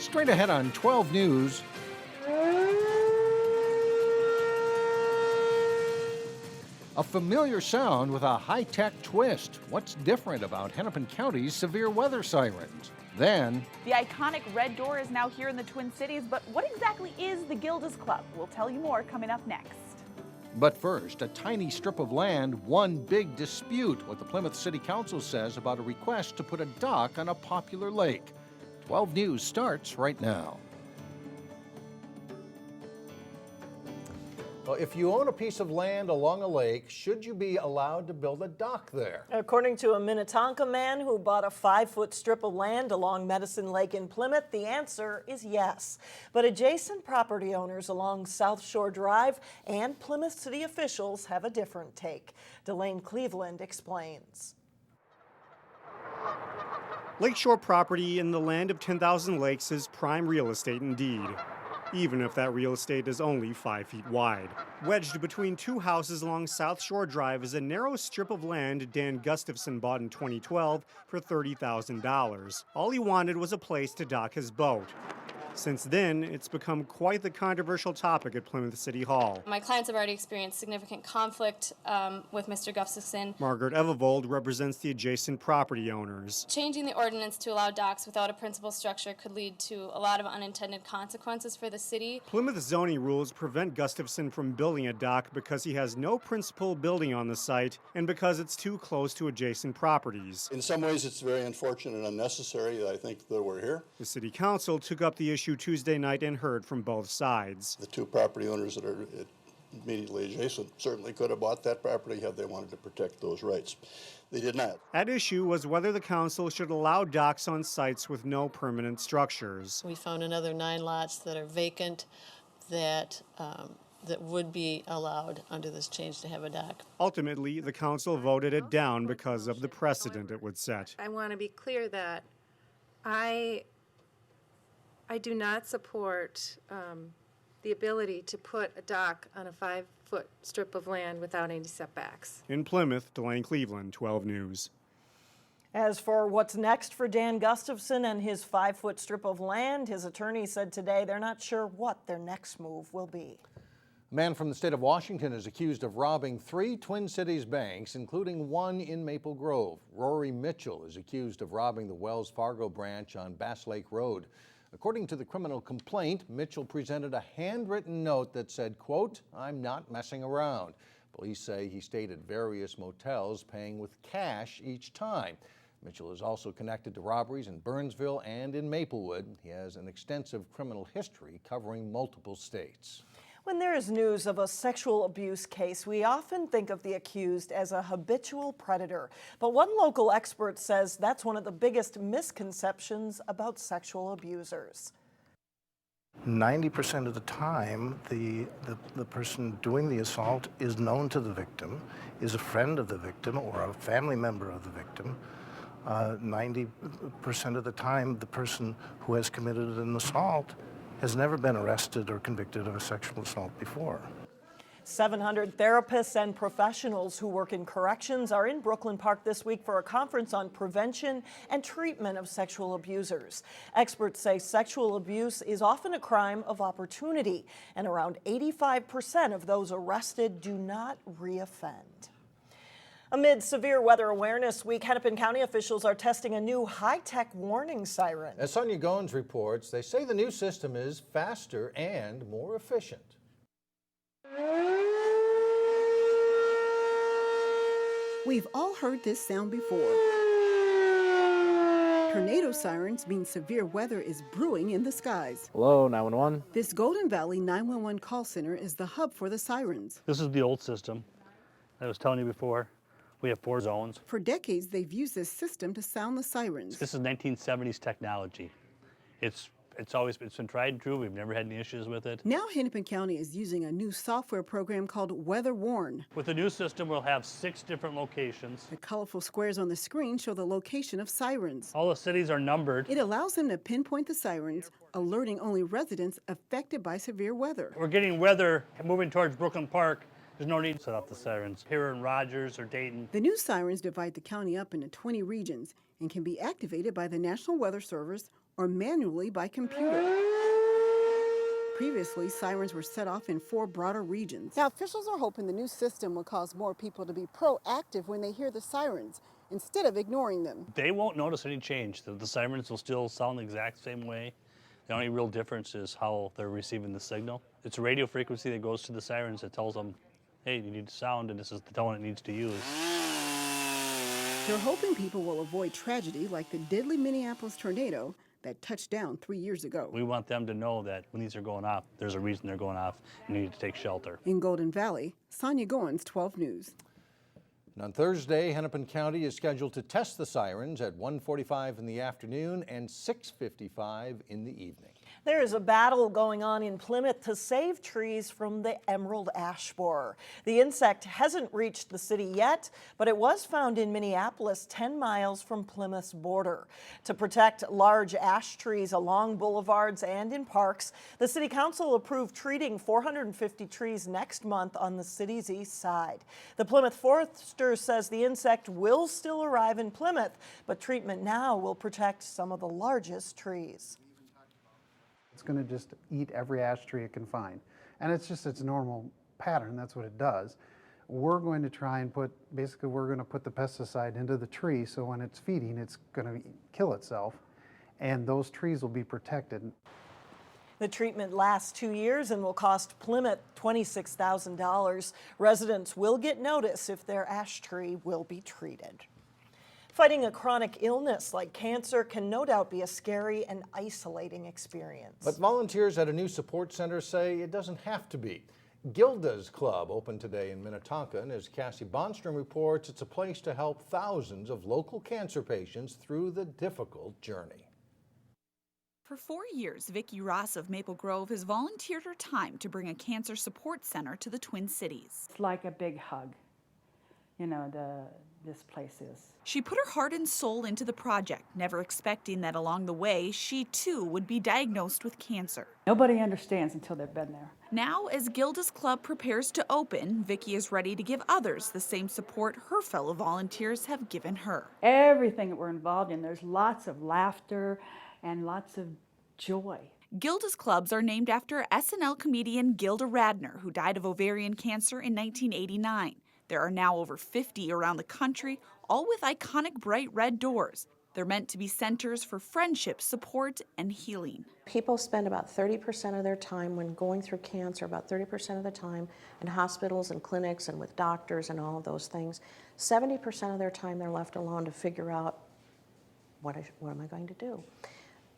Straight ahead on 12 News. A familiar sound with a high-tech twist. What's different about Hennepin County's severe weather sirens? Then, the iconic Red Door is now here in the Twin Cities, but what exactly is the Gilda's Club? We'll tell you more coming up next. but first, a tiny strip of land, one big dispute, what the Plymouth City Council says about a request to put a dock on a popular lake. 12 News starts right now. Well, if you own a piece of land along a lake, should you be allowed to build a dock there? According to a Minnetonka man who bought a 5-foot strip of land along Medicine Lake in Plymouth, the answer is yes. But adjacent property owners along South Shore Drive and Plymouth City officials have a different take. Delane Cleveland explains. Lakeshore property in the land of 10,000 lakes is prime real estate indeed, even if that real estate is only 5 feet wide. Wedged between two houses along South Shore Drive is a narrow strip of land Dan Gustafson bought in 2012 for $30,000. All he wanted was a place to dock his boat. Since then, it's become quite the controversial topic at Plymouth City Hall. My clients have already experienced significant conflict with Mr. Gustafson. Margaret Evevold represents the adjacent property owners. Changing the ordinance to allow docks without a principal structure could lead to a lot of unintended consequences for the city. Plymouth zoning rules prevent Gustafson from building a dock because he has no principal building on the site and because it's too close to adjacent properties. In some ways, it's very unfortunate and unnecessary, I think, that we're here. The City Council took up the issue Tuesday night and heard from both sides. The two property owners that are immediately adjacent certainly could have bought that property had they wanted to protect those rights. They did not. At issue was whether the council should allow docks on sites with no permanent structures. We found another 9 lots that are vacant that would be allowed under this change to have a dock. Ultimately, the council voted it down because of the precedent it would set. I want to be clear that I do not support the ability to put a dock on a 5-foot strip of land without any setbacks. In Plymouth, Delane Cleveland, 12 News. As for what's next for Dan Gustafson and his 5-foot strip of land, his attorney said today they're not sure what their next move will be. A man from the state of Washington is accused of robbing 3 Twin Cities banks, including one in Maple Grove. Rory Mitchell is accused of robbing the Wells Fargo branch on Bass Lake Road. According to the criminal complaint, Mitchell presented a handwritten note that said, quote, "I'm not messing around." Police say he stayed at various motels, paying with cash each time. Mitchell is also connected to robberies in Burnsville and in Maplewood. He has an extensive criminal history covering multiple states. When there is news of a sexual abuse case, we often think of the accused as a habitual predator. But one local expert says that's one of the biggest misconceptions about sexual abusers. 90% of the time, the person doing the assault is known to the victim, is a friend of the victim or a family member of the victim. 90% of the time, the person who has committed an assault has never been arrested or convicted of a sexual assault before. 700 therapists and professionals who work in corrections are in Brooklyn Park this week for a conference on prevention and treatment of sexual abusers. Experts say sexual abuse is often a crime of opportunity, and around 85% of those arrested do not reoffend. Amid Severe Weather Awareness Week, Hennepin County officials are testing a new high-tech warning siren. As Sonia Goins reports, they say the new system is faster and more efficient. We've all heard this sound before. Tornado sirens mean severe weather is brewing in the skies. Hello, 911. This Golden Valley 911 call center is the hub for the sirens. This is the old system I was telling you before. We have 4 zones. For decades, they've used this system to sound the sirens. This is 1970s technology. It's been tried and true. We've never had any issues with it. Now Hennepin County is using a new software program called Weather Warn. With the new system, we'll have 6 different locations. The colorful squares on the screen show the location of sirens. All the cities are numbered. It allows them to pinpoint the sirens, alerting only residents affected by severe weather. We're getting weather moving towards Brooklyn Park. There's no need to set up the sirens here in Rogers or Dayton. The new sirens divide the county up into 20 regions and can be activated by the National Weather Service or manually by computer. Previously, sirens were set off in 4 broader regions. Now, officials are hoping the new system will cause more people to be proactive when they hear the sirens, instead of ignoring them. They won't notice any change. The sirens will still sound the exact same way. The only real difference is how they're receiving the signal. It's a radio frequency that goes to the sirens that tells them, hey, you need to sound, and this is the tone it needs to use. They're hoping people will avoid tragedy like the deadly Minneapolis tornado that touched down 3 years ago. We want them to know that when these are going off, there's a reason they're going off, and you need to take shelter. In Golden Valley, Sonia Goins, 12 News. And on Thursday, Hennepin County is scheduled to test the sirens at 1:45 in the afternoon and 6:55 in the evening. There is a battle going on in Plymouth to save trees from the emerald ash borer. The insect hasn't reached the city yet, but it was found in Minneapolis, 10 miles from Plymouth's border. To protect large ash trees along boulevards and in parks, the City Council approved treating 450 trees next month on the city's east side. The Plymouth Forester says the insect will still arrive in Plymouth, but treatment now will protect some of the largest trees. It's going to just eat every ash tree it can find. And it's just its normal pattern. That's what it does. We're going to try and we're going to put the pesticide into the tree, so when it's feeding, it's going to kill itself, and those trees will be protected. The treatment lasts 2 years and will cost Plymouth $26,000. Residents will get notice if their ash tree will be treated. Fighting a chronic illness like cancer can no doubt be a scary and isolating experience. But volunteers at a new support center say it doesn't have to be. Gilda's Club opened today in Minnetonka, and as Cassie Bonstrom reports, it's a place to help thousands of local cancer patients through the difficult journey. For 4 years, Vicki Ross of Maple Grove has volunteered her time to bring a cancer support center to the Twin Cities. It's like a big hug, this place is. She put her heart and soul into the project, never expecting that along the way, she too would be diagnosed with cancer. Nobody understands until they've been there. Now, as Gilda's Club prepares to open, Vicki is ready to give others the same support her fellow volunteers have given her. Everything that we're involved in, there's lots of laughter and lots of joy. Gilda's Clubs are named after SNL comedian Gilda Radner, who died of ovarian cancer in 1989. There are now over 50 around the country, all with iconic bright red doors. They're meant to be centers for friendship, support, and healing. People spend about 30% of their time when going through cancer, about 30% of the time in hospitals and clinics and with doctors and all of those things. 70% of their time they're left alone to figure out, what am I going to do?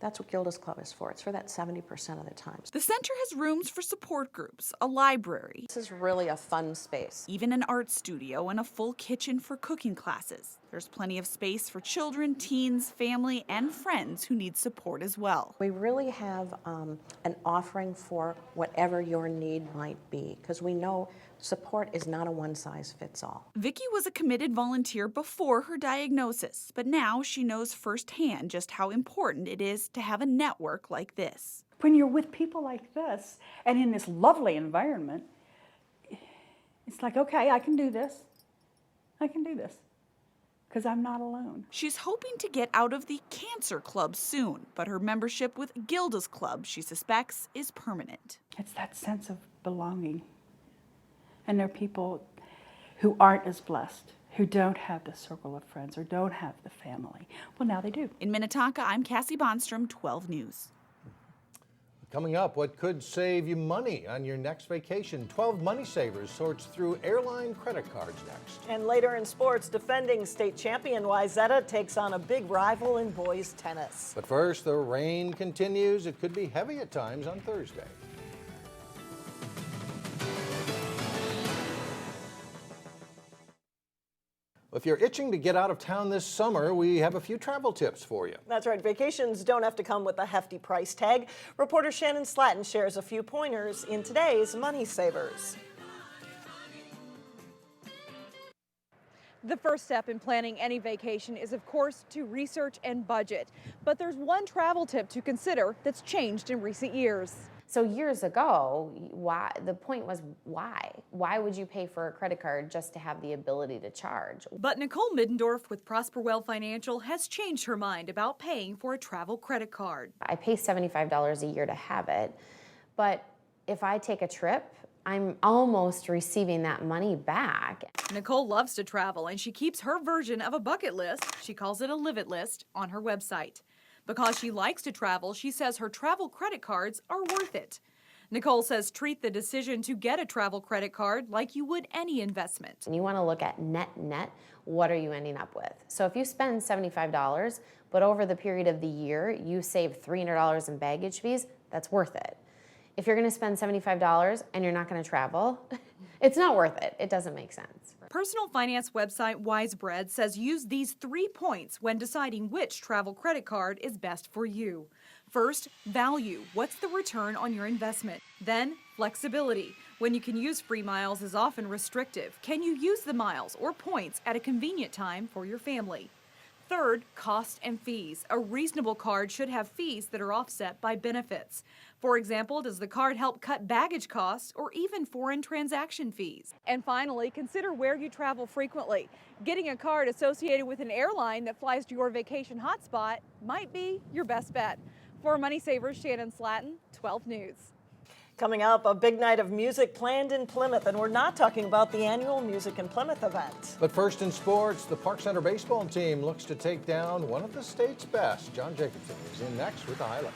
That's what Gilda's Club is for. It's for that 70% of the time. The center has rooms for support groups, a library. This is really a fun space. Even an art studio and a full kitchen for cooking classes. There's plenty of space for children, teens, family, and friends who need support as well. We really have an offering for whatever your need might be, because we know support is not a one-size-fits-all. Vicki was a committed volunteer before her diagnosis, but now she knows firsthand just how important it is to have a network like this. When you're with people like this and in this lovely environment, it's like, okay, I can do this. I can do this. Because I'm not alone. She's hoping to get out of the Cancer Club soon, but her membership with Gilda's Club, she suspects, is permanent. It's that sense of belonging. And there are people who aren't as blessed, who don't have the circle of friends or don't have the family. Well, now they do. In Minnetonka, I'm Cassie Bonstrom, 12 News. Coming up, what could save you money on your next vacation? 12 Money Savers sorts through airline credit cards next. And later in sports, defending state champion Wayzata takes on a big rival in boys tennis. But first, the rain continues. It could be heavy at times on Thursday. If you're itching to get out of town this summer, we have a few travel tips for you. That's right. Vacations don't have to come with a hefty price tag. Reporter Shannon Slatton shares a few pointers in today's Money Savers. The first step in planning any vacation is, of course, to research and budget. But there's one travel tip to consider that's changed in recent years. So years ago, why the point was why? Why would you pay for a credit card just to have the ability to charge? But Nicole Middendorf with Prosperwell Financial has changed her mind about paying for a travel credit card. I pay $75 a year to have it, but if I take a trip, I'm almost receiving that money back. Nicole loves to travel, and she keeps her version of a bucket list, she calls it a live it list, on her website. Because she likes to travel, she says her travel credit cards are worth it. Nicole says treat the decision to get a travel credit card like you would any investment. And you want to look at net, what are you ending up with? So if you spend $75, but over the period of the year, you save $300 in baggage fees, that's worth it. If you're going to spend $75 and you're not going to travel, it's not worth it. It doesn't make sense. Personal finance website Wisebread says use these 3 points when deciding which travel credit card is best for you. First, value. What's the return on your investment? Then, flexibility. When you can use free miles is often restrictive. Can you use the miles or points at a convenient time for your family? Third, cost and fees. A reasonable card should have fees that are offset by benefits. For example, does the card help cut baggage costs or even foreign transaction fees? And finally, consider where you travel frequently. Getting a card associated with an airline that flies to your vacation hotspot might be your best bet. For Money Savers, Shannon Slatton, 12 News. Coming up, a big night of music planned in Plymouth, and we're not talking about the annual Music in Plymouth event. But first in sports, the Park Center baseball team looks to take down one of the state's best. John Jacobson is in next with the highlights.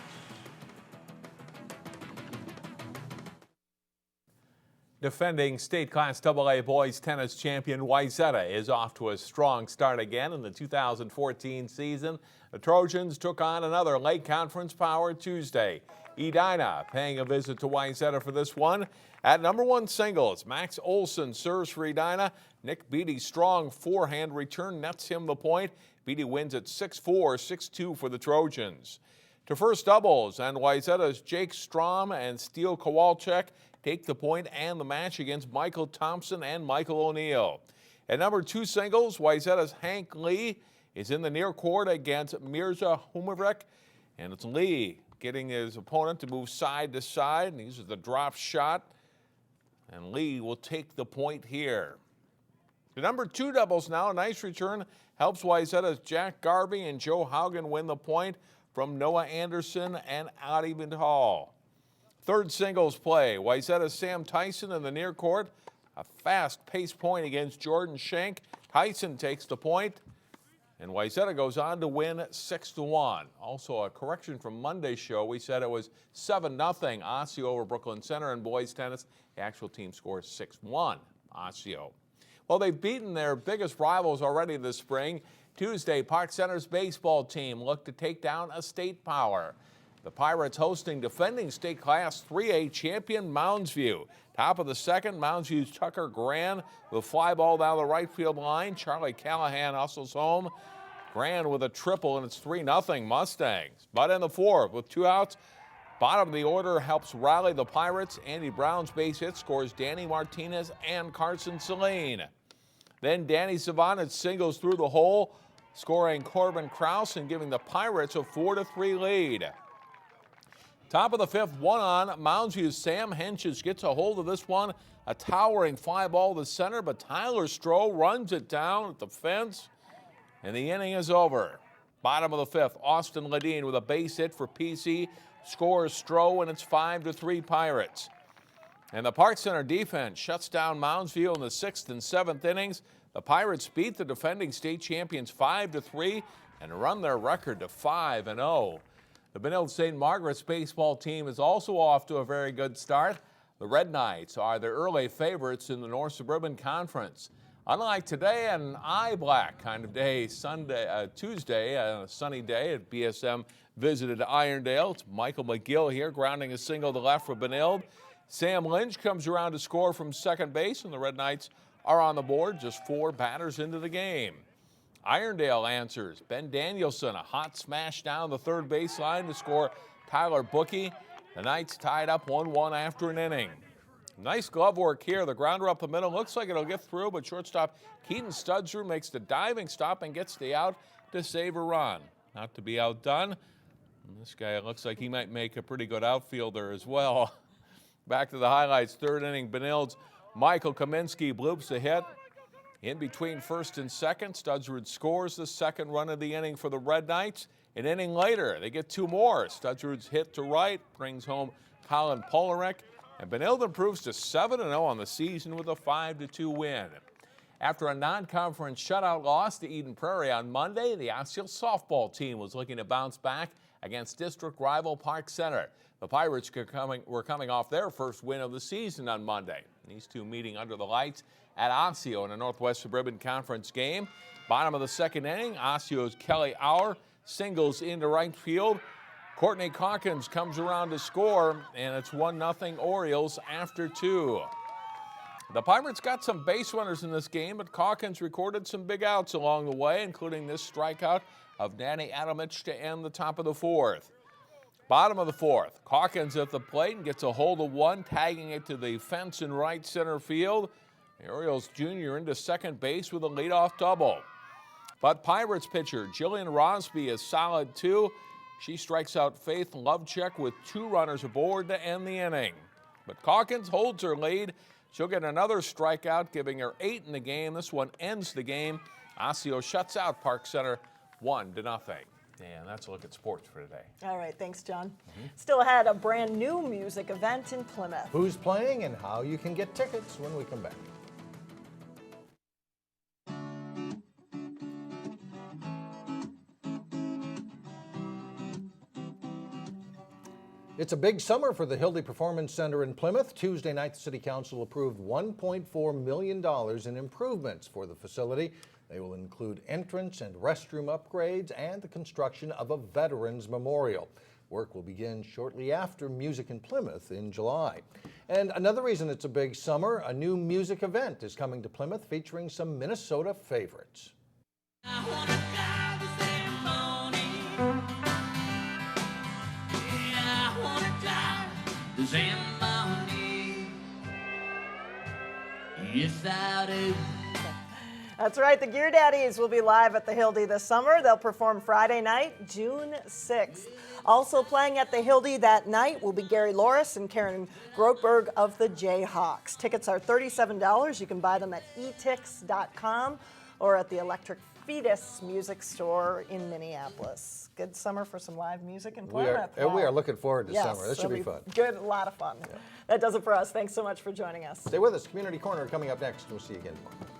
Defending state class AA boys tennis champion Wayzata is off to a strong start again in the 2014 season. The Trojans took on another Lake Conference power Tuesday. Edina paying a visit to Wayzata for this one. At number 1 singles, Max Olson serves for Edina. Nick Beatty's strong forehand return nets him the point. Beatty wins at 6-4, 6-2 for the Trojans. To first doubles, and Wayzata's Jake Strom and Steele Kowalczyk take the point and the match against Michael Thompson and Michael O'Neill. At number 2 singles, Wayzata's Hank Lee is in the near court against Mirza Humovic, and it's Lee getting his opponent to move side to side, and he uses the drop shot, and Lee will take the point here. The number 2 doubles now, a nice return, helps Wayzata's Jack Garvey and Joe Haugen win the point from Noah Anderson and Adi Hall. Third singles play, Wayzata's Sam Tyson in the near court, a fast-paced point against Jordan Shank. Tyson takes the point, and Wayzata goes on to win 6-1. Also, a correction from Monday's show. We said it was 7-0 Osseo over Brooklyn Center in boys tennis. The actual team score is 6-1 Osseo. Well, they've beaten their biggest rivals already this spring. Tuesday, Park Center's baseball team looked to take down a state power. The Pirates hosting defending state class 3A champion Mounds. Top of the second, Mounds Tucker Grand with fly ball down the right field line. Charlie Callahan hustles home. Grand with a triple, and it's 3-0 Mustangs. But in the fourth, with 2 outs, bottom of the order helps rally the Pirates. Andy Brown's base hit scores Danny Martinez and Carson Saline. Then Danny Savanich singles through the hole, scoring Corbin Kraus and giving the Pirates a 4-3 lead. Top of the fifth, 1 on. Mounds Sam Henches gets a hold of this one. A towering fly ball to center, but Tyler Stroh runs it down at the fence, and the inning is over. Bottom of the fifth, Austin Ledeen with a base hit for PC scores Stroh, and it's 5-3 Pirates. And the Park Center defense shuts down Moundsview in the 6th and 7th innings. The Pirates beat the defending state champions 5-3 and run their record to 5-0. The Benilde-St. Margaret's baseball team is also off to a very good start. The Red Knights are the early favorites in the North Suburban Conference. Unlike today, an eye black kind of day, Tuesday, a sunny day at BSM visited Irondale. It's Michael McGill here, grounding a single to left for Benilde. Sam Lynch comes around to score from second base, and the Red Knights are on the board, just 4 batters into the game. Irondale answers. Ben Danielson, a hot smash down the third baseline to score Tyler Bookie. The Knights tied up 1-1 after an inning. Nice glove work here. The grounder up the middle. Looks like it'll get through, but shortstop Keaton Studser makes the diving stop and gets the out to save a run. Not to be outdone, And this guy looks like he might make a pretty good outfielder as well. Back to the highlights. Third inning, Benilde's Michael Kaminsky bloops a hit. In between first and second, Studsrud scores the second run of the inning for the Red Knights. An inning later, they get two more. Studsrud's hit to right brings home Colin Polarek, and Benilde improves to 7-0 on the season with a 5-2 win. After a non-conference shutout loss to Eden Prairie on Monday, the Osseo softball team was looking to bounce back against district rival Park Center. The Pirates were coming off their first win of the season on Monday. These two meeting under the lights at Osseo in a Northwest Suburban Conference game. Bottom of the second inning, Osseo's Kelly Auer singles into right field. Courtney Calkins comes around to score, and it's 1-0 Orioles after 2. The Pirates got some base runners in this game, but Calkins recorded some big outs along the way, including this strikeout of Nanny Adamich to end the top of the fourth. Bottom of the fourth, Calkins at the plate and gets a hold of one, tagging it to the fence in right center field. The Orioles junior into second base with a leadoff double. But Pirates pitcher Jillian Rosby is solid too. She strikes out Faith Lovecheck with two runners aboard to end the inning. But Calkins holds her lead. She'll get another strikeout, giving her 8 in the game. This one ends the game. Osseo shuts out Park Center 1-0. And that's a look at sports for today. All right, thanks, John. Still ahead, a brand new music event in Plymouth. Who's playing and how you can get tickets when we come back. It's a big summer for the Hilde Performance Center in Plymouth. Tuesday night, the City Council approved $1.4 million in improvements for the facility. They will include entrance and restroom upgrades and the construction of a Veterans Memorial. Work will begin shortly after Music in Plymouth in July. And another reason it's a big summer, a new music event is coming to Plymouth featuring some Minnesota favorites. Yes, I do. That's right, the Gear Daddies will be live at the Hilde this summer. They'll perform Friday night, June 6th. Also playing at the Hilde that night will be Gary Loris and Karen Grotberg of the Jayhawks. Tickets are $37. You can buy them at etix.com or at the Electric Fetus Music Store in Minneapolis. Good summer for some live music in Plymouth. We are looking forward to summer. This should be fun. Good, a lot of fun. Yeah. That does it for us. Thanks so much for joining us. Stay with us. Community Corner coming up next. We'll see you again tomorrow.